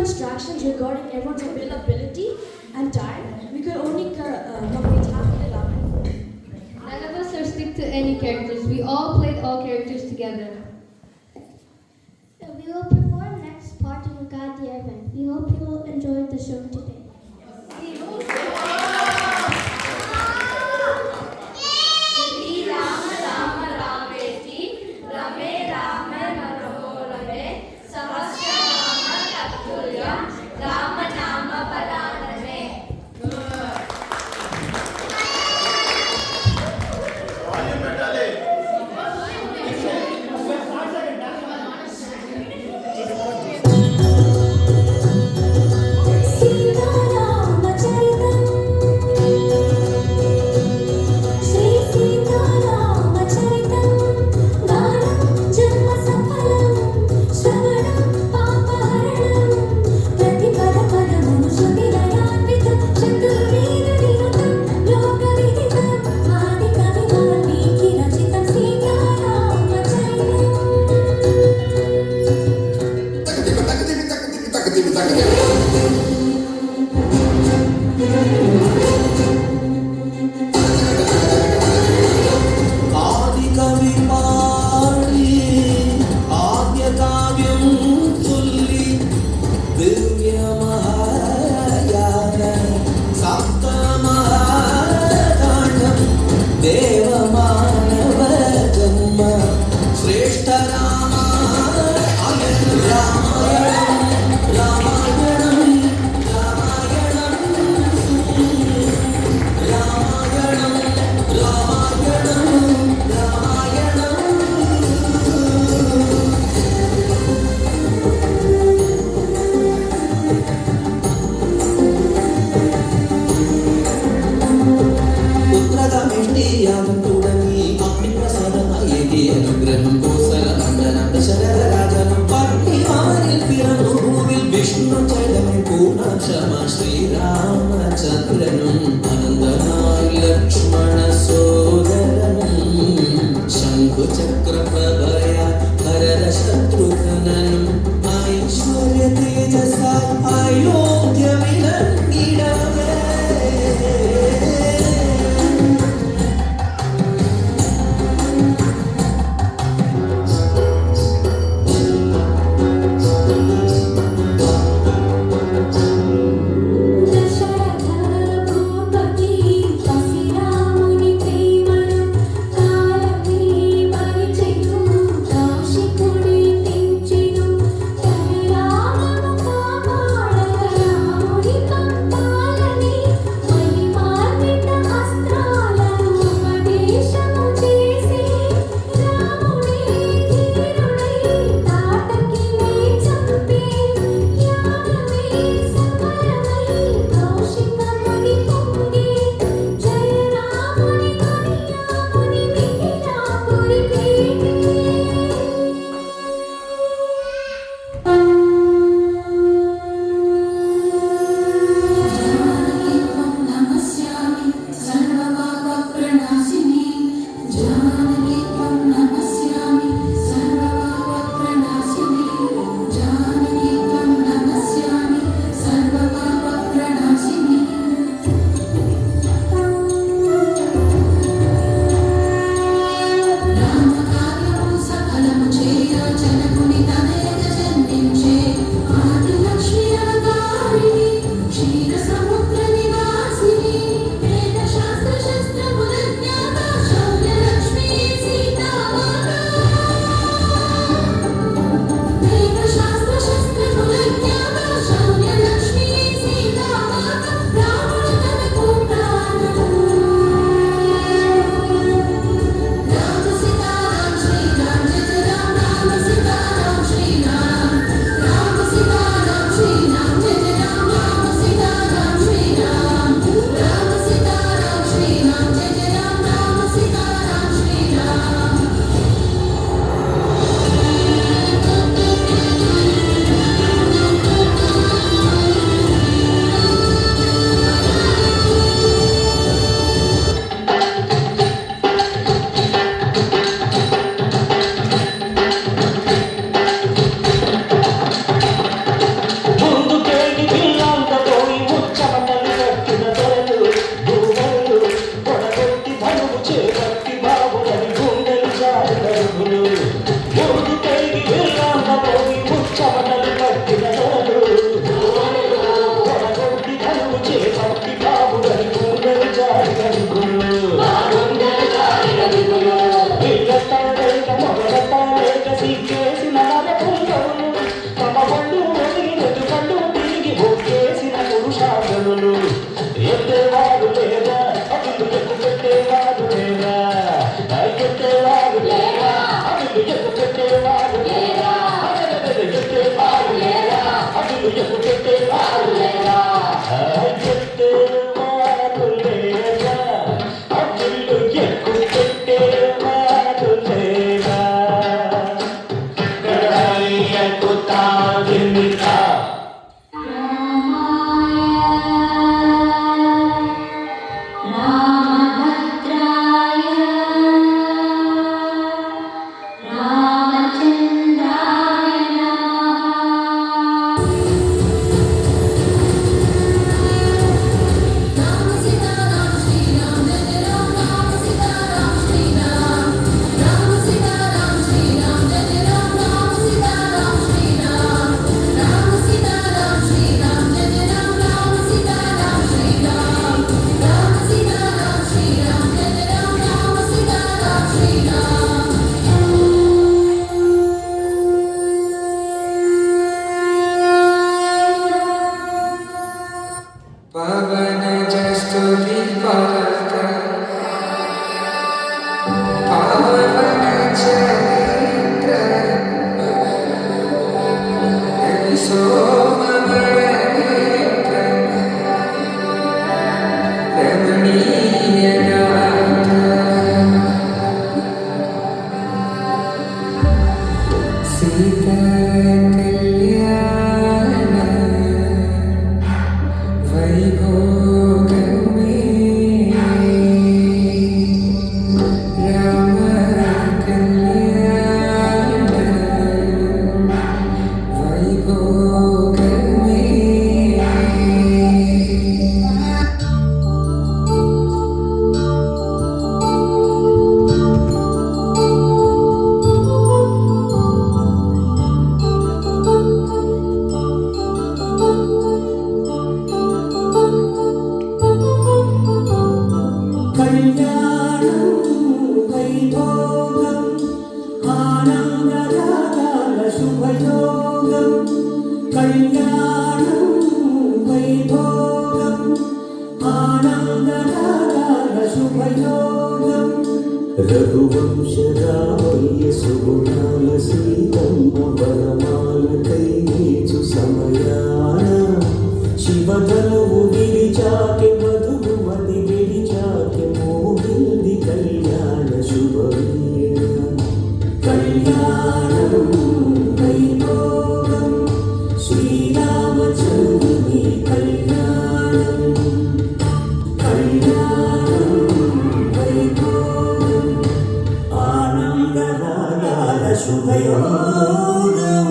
instructions regarding everyone's availability and time, we could only complete half the allotment. None of us are stick to any characters. We all played all characters together. We will perform next part in God the Event. We hope you will enjoy the show today. మనసులు మూడు కైకి వెళ్ళామోగి ముచ్చమటలు పట్టిన నోలు కొడగొట్టి కలువు చేపట్టి బాబుడని గుండెలు జారిన విగులు వీళ్ళతాలేక మొదలతాలేక సిగ్గేసిన నరపుంగవులు తమ పండు ఒదిగినట్టు పండు తిరిగి ఒక్కేసిన పురుషార్థములు ఎత్తేవాడు లేదా అవిలు ఎక్కు పెట్టేవాడు లేదా ఎత్తేవాడు లేదా అవిలు ఎక్కు పెట్టేవాడు లేదా ఎత్తేవాడు లేదా అవిలు ఎక్కు పెట్టేవాడు లేదా ఎత్తేవాడు లేదా అవిలు ఎక్కు పెట్టేవాడు లేదా ఎక్కుతా తిండితా Pavana Jasturi Pavaka Pavana Charitra Soma Varitra Ramaniya Gata Sita Kalyana Vaibhogame Rama Kalyana Vaibhogame కళ్యాణం వైభోగం ఆనందరాగాల శుభయోగం కళ్యాణం వైభోగం ఆనందరాగాల శుభయోగం రఘువంశ రామయ్య సుగుణాల సీతమ్మ వరమాల కైచు సమయాన శివధనువు విరిచాకె వధువు మది విరిచాకె మోగిల్ది కళ్యాణ శుభవీణ కళ్యాణం వైభోగం శ్రీరామచంద్రుని కళ్యాణం కళ్యాణం వైభోగం ఆనందరాగాల శుభయోగం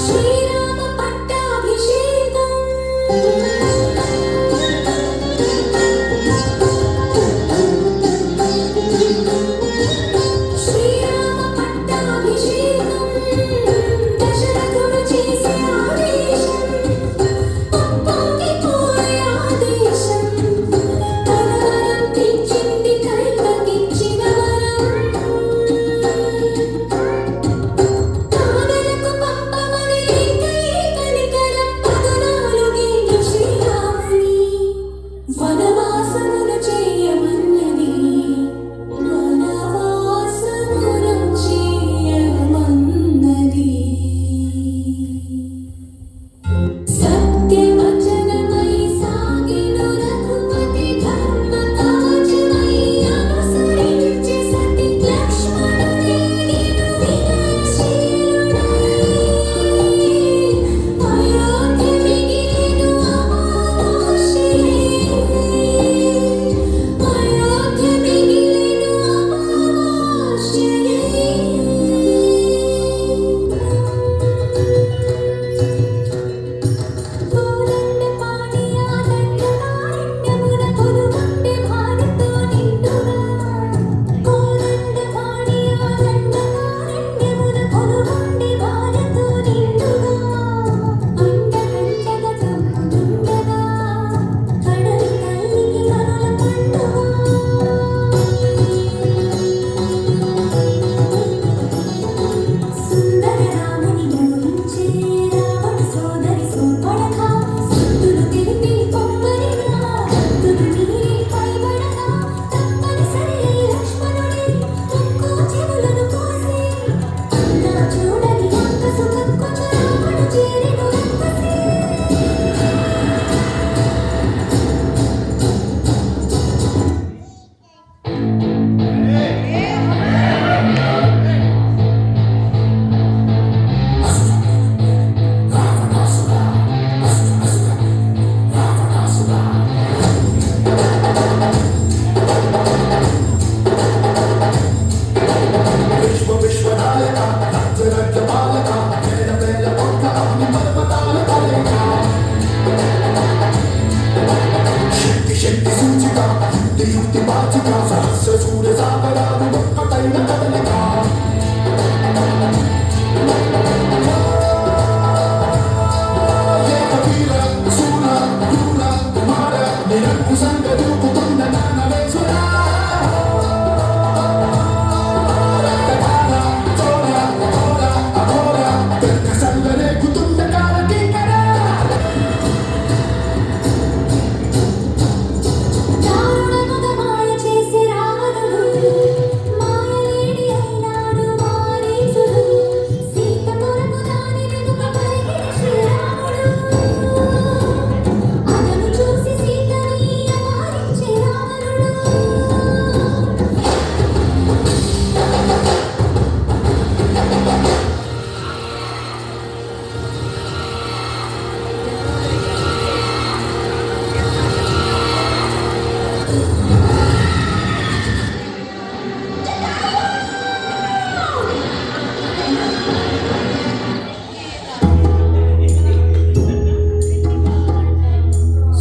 శ్రీరామ పట్టాభిషేకం శ్రీరామ పట్టాభిషేకం దశరథుడు చేసే ఆదేశం పొంగిపోయే ఆదేశం తనవరం తెచ్చింది కైకకి కీర్తి వాచిక సహస్ర సూర్య సాగరాలు ఒక్కటైన కదలిక ఏకవీర శూర క్రూర కుమార నిరంకుశంగా దూకుతున్న జ్ఞానవేశ్వర రక్తధార చోర ఘోర అఘోర కర్కశంగా రేగుతున్న కాలకీకర దారుణముగా మాయ చేసి రావణుడు మాయలేడి అయినాడు మారీచుడు సీత కొరకు దాని వెనుక పరిగెడి శ్రీరాముడు అతను చూసి సీతని అపహరించే రావణుడు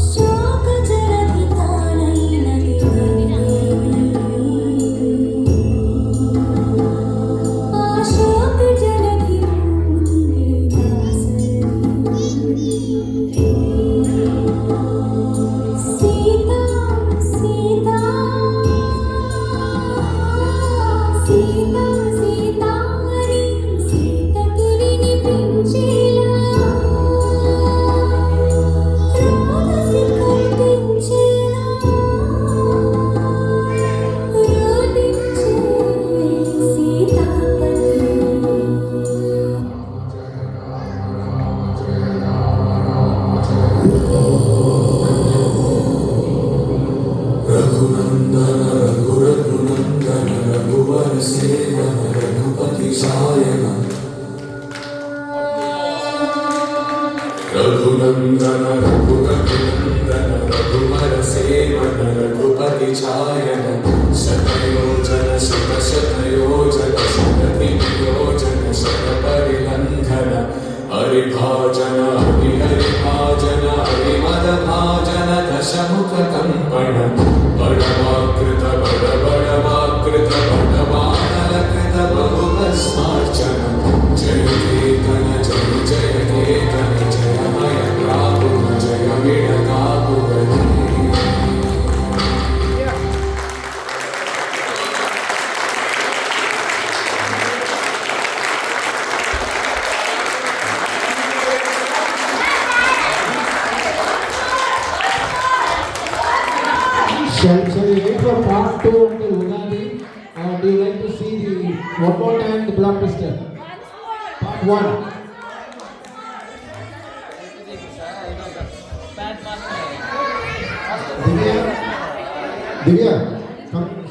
శోక జలధితానైనది ఆ శోక జలధి సీతా సీతా సీతా సీతాని సీతకి వినిపించేలా రోదసి కల్పించేలా రోదించే సీతాపతి రఘునందన రఘునందన రఘువర సేవన రఘుపతి సాయన రఘునందన రఘునందన రఘువర సేవన రఘుపతి ఛాయన శతయోజన శత శతయోజన శతతి యోజన శత పరిలంఘన హరిభాజన హరిహరిభాజన హరిమద భాజన దశముఖ కంపణ బడమాకృత బడబడమాకృత బడమానలకృత బహుభస్మార్చన జయ కేతన జయ జయ కేతన జయమయ ప్రాపుమ జయ విడతాపుగతి Shall we wait for part 2 until Ugadi, or do you like to see the one more time the blockbuster? Part 1. Divya, come.